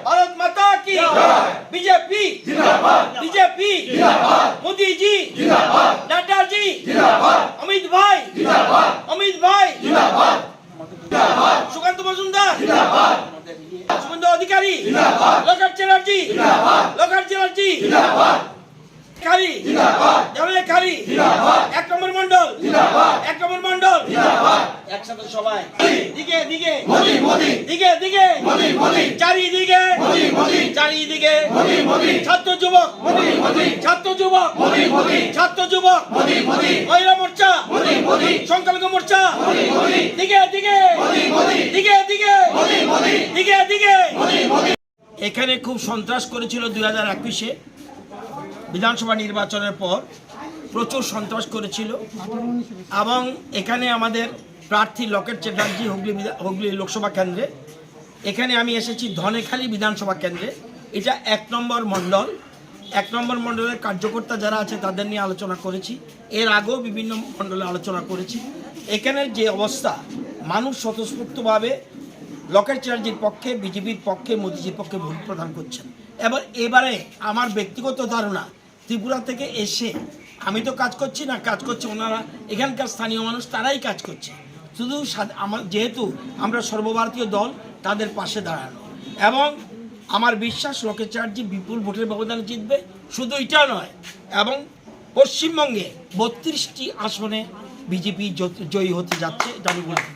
भारत माता की BJP BJP Modi ji Nadda ji Amit भाई सुकांत मजुमदार शुभेंदु अधिकारी लोकेट चैटार्जी खाली খালি এক নম্বর মন্ডল একসাথে সবাই দিকে চারিদিকে ছাত্র যুবক মহিলা মোর্চা সংখ্যালঘু মোর্চা দিকে এখানে খুব সন্ত্রাস করেছিল 2021-এ বিধানসভা নির্বাচনের পর প্রচুর সন্ত্রাস করেছিল এবং এখানে আমাদের প্রার্থী লোকেট চ্যাটার্জি হুগলি লোকসভা কেন্দ্রে এখানে আমি এসেছি ধনেখালি বিধানসভা কেন্দ্রে। এটা 1 নম্বর মণ্ডলের কার্যকর্তা যারা আছে তাদের নিয়ে আলোচনা করেছি, এর আগেও বিভিন্ন মণ্ডলে আলোচনা করেছি। এখানের যে অবস্থা, মানুষ স্বতঃস্ফূর্তভাবে লোকেট চ্যাটার্জির পক্ষে, বিজেপির পক্ষে, মোদিজির পক্ষে ভোট প্রদান করছেন। এবারে আমার ব্যক্তিগত ধারণা, ত্রিপুরা থেকে এসে আমি তো কাজ করছি না, কাজ করছে ওনারা, এখানকার স্থানীয় মানুষ, তারাই কাজ করছে। শুধু যেহেতু আমরা সর্বভারতীয় দল, তাদের পাশে দাঁড়ানো এবং আমার বিশ্বাস লোকেট চ্যাটার্জি বিপুল ভোটের ব্যবধানে জিতবে। শুধু এটা নয়, এবং পশ্চিমবঙ্গে 32টি আসনে বিজেপি জয়ী হতে যাচ্ছে, এটা আমি বলছি।